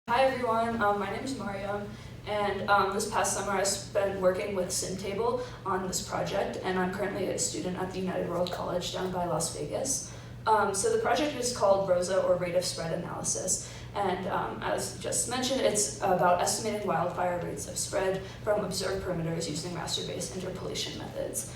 Hi everyone, my name is Mariam, and this past summer I've been working with SimTable on this project, and I'm currently a student at the United World College down by Las Vegas. So the project is called RoSA, or Rate of Spread Analysis, and as just mentioned, it's about estimating wildfire rates of spread from observed perimeters using raster-based interpolation methods.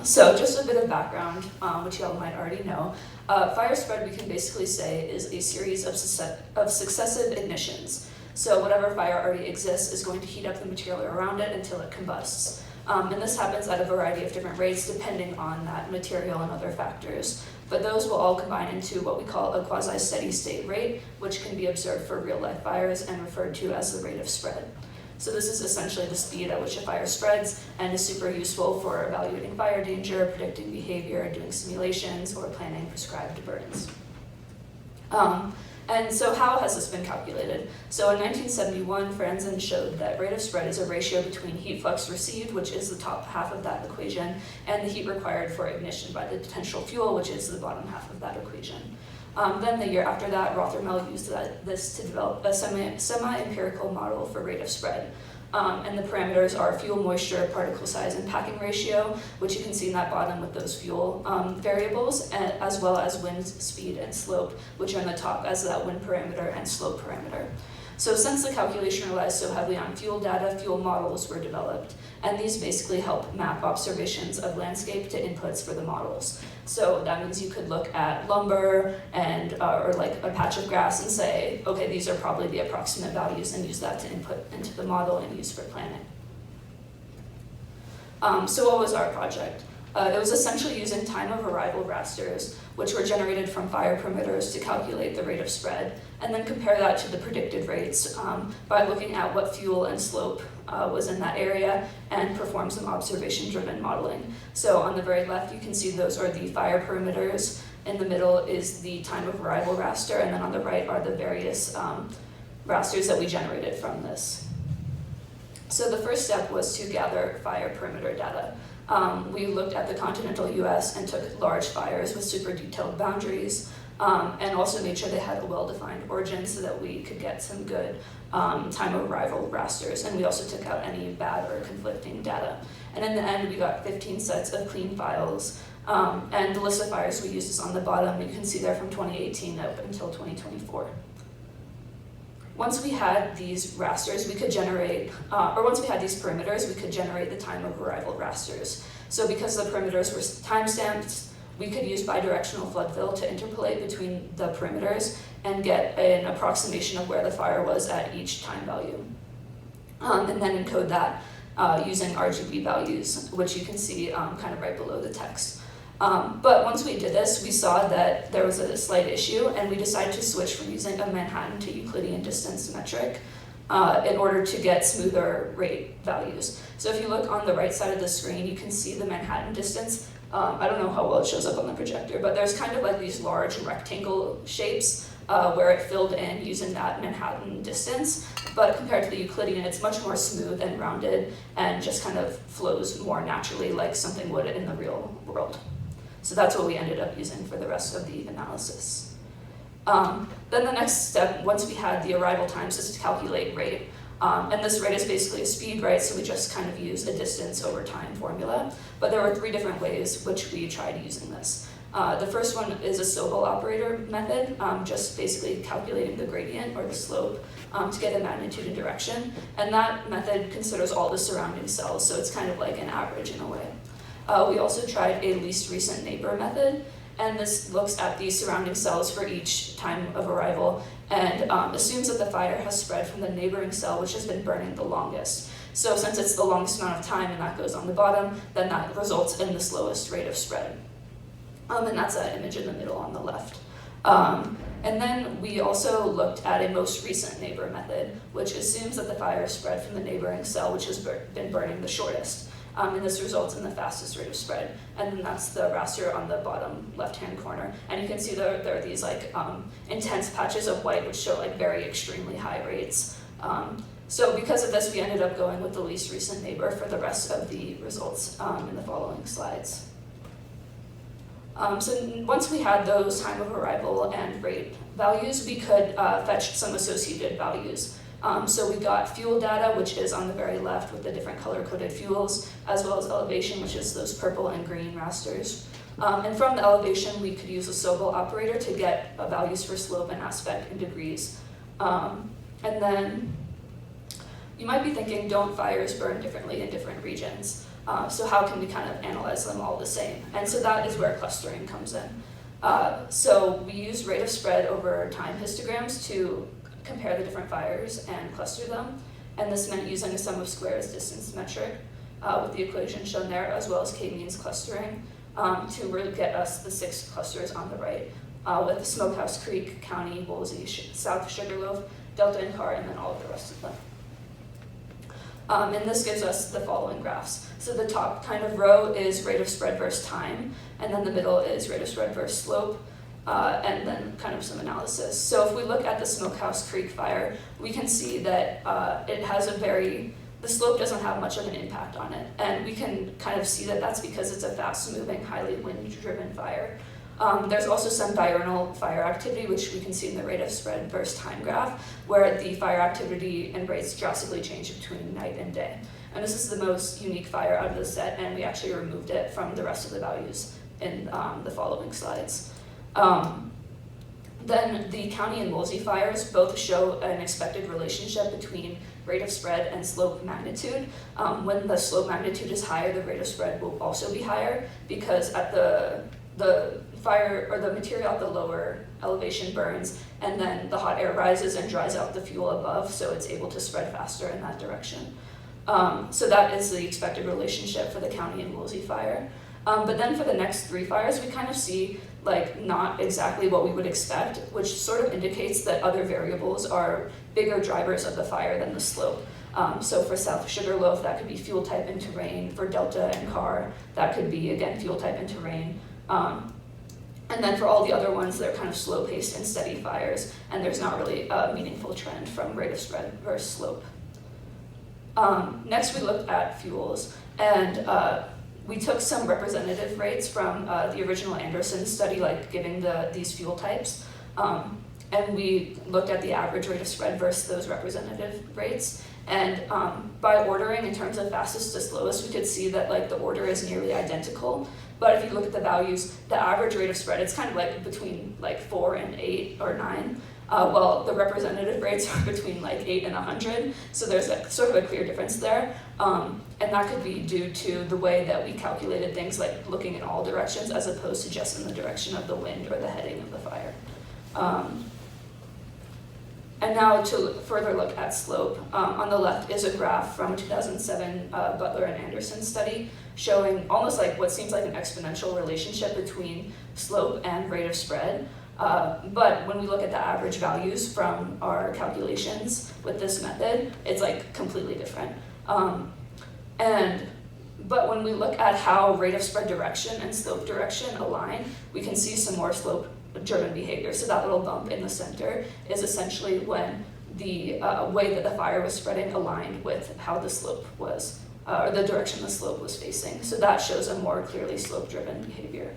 So just a bit of background, which y'all might already know. Fire spread, we can basically say, is a series of successive ignitions. So whatever fire already exists is going to heat up the material around it until it combusts. And this happens at a variety of different rates depending on that material and other factors. But those will all combine into what we call a quasi-steady state rate, which can be observed for real-life fires and referred to as the rate of spread. So this is essentially the speed at which a fire spreads and is super useful for evaluating fire danger, predicting behavior, doing simulations, or planning prescribed burns. And so how has this been calculated? So in 1971, Franzen showed that rate of spread is a ratio between heat flux received, which is the top half of that equation, and the heat required for ignition by the potential fuel, which is the bottom half of that equation. Then the year after that, Rothermel used this to develop a semi-empirical model for rate of spread. And the parameters are fuel moisture, particle size, and packing ratio, which you can see in that bottom with those fuel variables, as well as wind speed and slope, which are in the top as that wind parameter and slope parameter. So since the calculation relies so heavily on fuel data, fuel models were developed, and these basically help map observations of landscape to inputs for the models. So that means you could look at lumber and or like a patch of grass and say, okay, these are probably the approximate values, and use that to input into the model and use for planning. So what was our project? It was essentially using time of arrival rasters, which were generated from fire perimeters to calculate the rate of spread, and then compare that to the predicted rates by looking at what fuel and slope was in that area and perform some observation-driven modeling. So on the very left, you can see those are the fire perimeters. In the middle is the time of arrival raster, and then on the right are the various rasters that we generated from this. So the first step was to gather fire perimeter data. We looked at the continental US and took large fires with super detailed boundaries, and also made sure they had a well-defined origin so that we could get some good time of arrival rasters, and we also took out any bad or conflicting data. And in the end, we got 15 sets of clean files, and the list of fires we used is on the bottom. You can see there from 2018 up until 2024. Once we had these rasters, we could generate, once we had these perimeters, we could generate the time of arrival rasters. So because the perimeters were timestamped, we could use bi-directional flood fill to interpolate between the perimeters and get an approximation of where the fire was at each time value. And then encode that using RGB values, which you can see kind of right below the text. But once we did this, we saw that there was a slight issue, and we decided to switch from using a Manhattan to Euclidean distance metric in order to get smoother rate values. So if you look on the right side of the screen, you can see the Manhattan distance. I don't know how well it shows up on the projector, but there's kind of like these large rectangle shapes where it filled in using that Manhattan distance. But compared to the Euclidean, it's much more smooth and rounded and just kind of flows more naturally like something would in the real world. So that's what we ended up using for the rest of the analysis. Then the next step, once we had the arrival times, is to calculate rate. And this rate is basically a speed, right? So we just kind of use a distance over time formula. But there were 3 different ways which we tried using this. The first one is a Sobel operator method, just basically calculating the gradient or the slope to get a magnitude and direction. And that method considers all the surrounding cells, so it's kind of like an average in a way. We also tried a least recent neighbor method, and this looks at the surrounding cells for each time of arrival and assumes that the fire has spread from the neighboring cell, which has been burning the longest. So since it's the longest amount of time and that goes on the bottom, then that results in the slowest rate of spread. And that's that image in the middle on the left. And then we also looked at a most recent neighbor method, which assumes that the fire spread from the neighboring cell, which has been burning the shortest. And this results in the fastest rate of spread. And then that's the raster on the bottom left-hand corner. And you can see there are these like intense patches of white which show like very extremely high rates. So because of this, we ended up going with the least recent neighbor for the rest of the results in the following slides. So once we had those time of arrival and rate values, we could fetch some associated values. So we got fuel data, which is on the very left with the different color-coded fuels, as well as elevation, which is those purple and green rasters. And from the elevation, we could use a Sobel operator to get values for slope and aspect in degrees. And then you might be thinking, don't fires burn differently in different regions? So how can we kind of analyze them all the same? And so that is where clustering comes in. So we use rate of spread over time histograms to compare the different fires and cluster them. And this meant using a sum of squares distance metric with the equation shown there, as well as k-means clustering to really get us the 6 clusters on the right with Smokehouse Creek, County, Woolsey, South Sugarloaf, Delta and Carr, and then all of the rest of them. And this gives us the following graphs. So the top kind of row is rate of spread versus time, and then the middle is rate of spread versus slope, and then kind of some analysis. So if we look at the Smokehouse Creek fire, we can see that it has the slope doesn't have much of an impact on it. And we can kind of see that that's because it's a fast-moving, highly wind-driven fire. There's also some diurnal fire activity, which we can see in the rate of spread versus time graph, where the fire activity and rates drastically change between night and day. And this is the most unique fire out of the set, and we actually removed it from the rest of the values in the following slides. Then the County and Woolsey fires both show an expected relationship between rate of spread and slope magnitude. When the slope magnitude is higher, the rate of spread will also be higher, because at the fire or the material at the lower elevation burns, and then the hot air rises and dries out the fuel above, so it's able to spread faster in that direction. So that is the expected relationship for the County and Woolsey fire. But then for the next 3 fires, we kind of see like not exactly what we would expect, which sort of indicates that other variables are bigger drivers of the fire than the slope. So for South Sugarloaf, that could be fuel type and terrain. For Delta and Carr, that could be, again, fuel type and terrain. And then for all the other ones, they're kind of slow-paced and steady fires, and there's not really a meaningful trend from rate of spread versus slope. Next, we looked at fuels, and we took some representative rates from the original Anderson study, like giving these fuel types, and we looked at the average rate of spread versus those representative rates. And by ordering in terms of fastest to slowest, we could see that like the order is nearly identical. But if you look at the values, the average rate of spread, it's kind of like between like 4 and 8 or 9. Well, the representative rates are between like 8 and 100. So there's like sort of a clear difference there. And that could be due to the way that we calculated things, like looking in all directions as opposed to just in the direction of the wind or the heading of the fire. And now to further look at slope, on the left is a graph from a 2007 Butler and Anderson study showing almost like what seems like an exponential relationship between slope and rate of spread. But when we look at the average values from our calculations with this method, it's like completely different. But when we look at how rate of spread direction and slope direction align, we can see some more slope-driven behavior. So that little bump in the center is essentially when the way that the fire was spreading aligned with how the slope was, or the direction the slope was facing. So that shows a more clearly slope-driven behavior.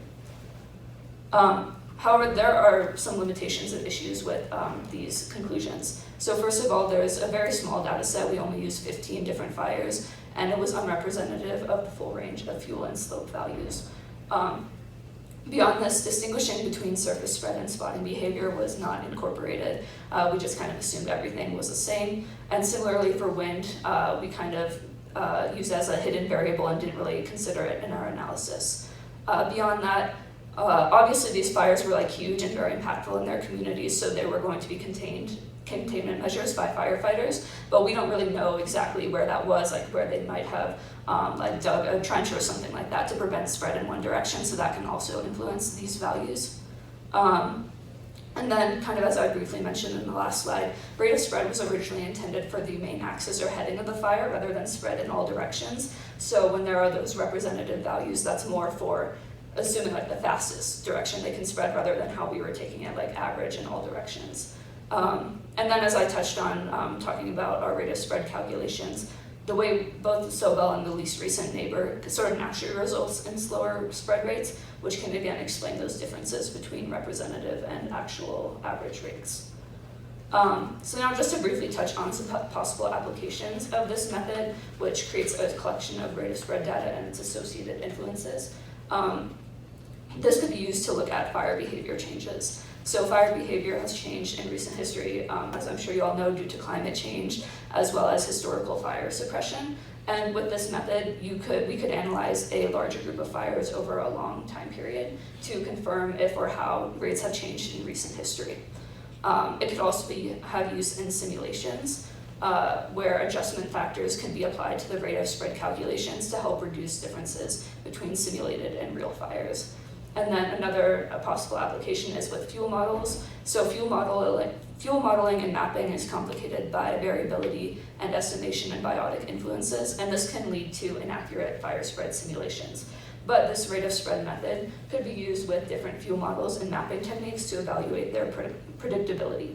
However, there are some limitations and issues with these conclusions. So first of all, there's a very small data set. We only used 15 different fires, and it was unrepresentative of the full range of fuel and slope values. Beyond this, distinguishing between surface spread and spotting behavior was not incorporated. We just kind of assumed everything was the same. And similarly for wind, we kind of used as a hidden variable and didn't really consider it in our analysis. Beyond that, obviously these fires were like huge and very impactful in their communities, so they were going to be containment measures by firefighters, but we don't really know exactly where that was, like where they might have like dug a trench or something like that to prevent spread in one direction, so that can also influence these values. And then, kind of as I briefly mentioned in the last slide, rate of spread was originally intended for the main axis or heading of the fire rather than spread in all directions. So when there are those representative values, that's more for assuming like the fastest direction they can spread rather than how we were taking it like average in all directions. And then as I touched on talking about our rate of spread calculations, the way both the Sobel and the least recent neighbor sort of naturally results in slower spread rates, which can again explain those differences between representative and actual average rates. So now just to briefly touch on some possible applications of this method, which creates a collection of rate of spread data and its associated influences. This could be used to look at fire behavior changes. So fire behavior has changed in recent history, as I'm sure you all know, due to climate change, as well as historical fire suppression. And with this method, we could analyze a larger group of fires over a long time period to confirm if or how rates have changed in recent history. It could also have use in simulations, where adjustment factors can be applied to the rate of spread calculations to help reduce differences between simulated and real fires. And then another possible application is with fuel models. So fuel modeling and mapping is complicated by variability and estimation and biotic influences, and this can lead to inaccurate fire spread simulations. But this rate of spread method could be used with different fuel models and mapping techniques to evaluate their predictability.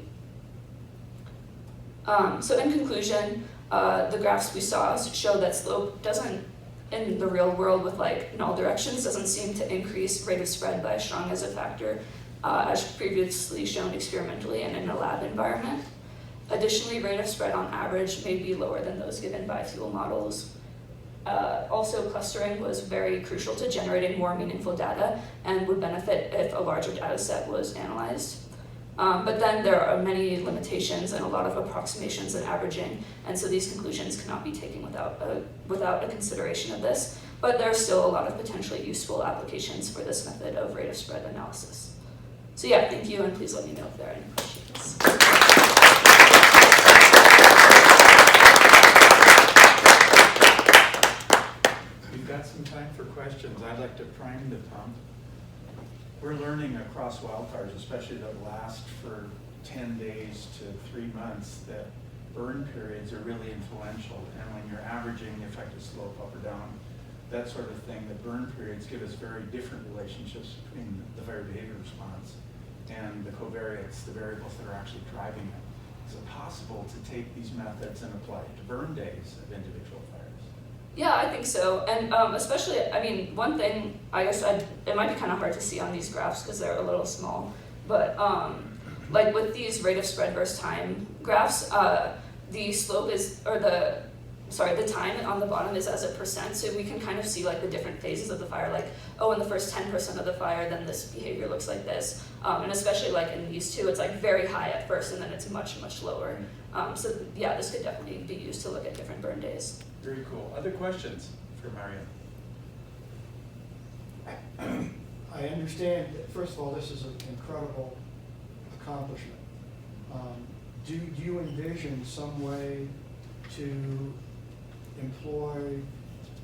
So in conclusion, the graphs we saw show that slope doesn't, in the real world with in all directions, doesn't seem to increase rate of spread by as strong as a factor, as previously shown experimentally and in a lab environment. Additionally, rate of spread on average may be lower than those given by fuel models. Also, clustering was very crucial to generating more meaningful data and would benefit if a larger data set was analyzed. But then there are many limitations and a lot of approximations and averaging, and so these conclusions cannot be taken without a consideration of this. But there are still a lot of potentially useful applications for this method of rate of spread analysis. So yeah, thank you, and please let me know if there are any questions. We've got some time for questions. I'd like to prime the pump. We're learning across wildfires, especially that last for 10 days to 3 months, that burn periods are really influential. And when you're averaging the effective slope up or down, that sort of thing, the burn periods give us very different relationships between the fire behavior response and the covariates, the variables that are actually driving it. Is it possible to take these methods and apply it to burn days of individual fires? Yeah, I think so, and especially, I mean, one thing, I guess it might be kind of hard to see on these graphs because they're a little small, but like with these rate of spread versus time graphs, the slope is, the time on the bottom is as a percent, so we can kind of see like the different phases of the fire, like, oh, in the first 10% of the fire, then this behavior looks like this, and especially like in these two, it's like very high at first, and then it's much, much lower. So yeah, this could definitely be used to look at different burn days. Very cool. Other questions for Mariam? I understand that, first of all, this is an incredible accomplishment. Do you envision some way to employ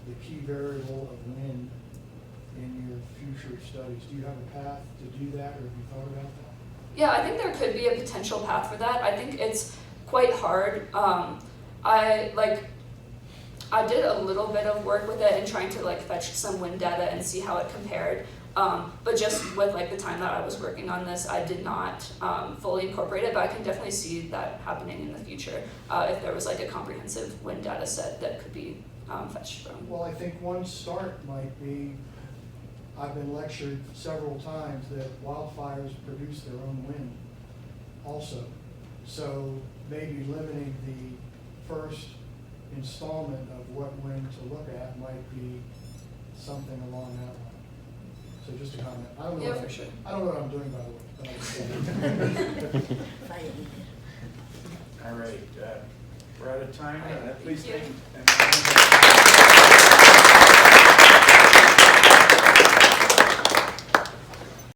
the key variable of wind in your future studies? Do you have a path to do that, or have you thought about that? Yeah, I think there could be a potential path for that. I think it's quite hard. I did a little bit of work with it and trying to like fetch some wind data and see how it compared. But just with like the time that I was working on this, I did not fully incorporate it, but I can definitely see that happening in the future if there was like a comprehensive wind data set that could be fetched from. Well, I think one start might be, I've been lectured several times that wildfires produce their own wind also. So maybe limiting the first installment of what wind to look at might be something along that line. So just a comment. I don't know. Yeah, for sure. I don't know what I'm doing, by the way. All right. We're out of time. Please Thank you. thank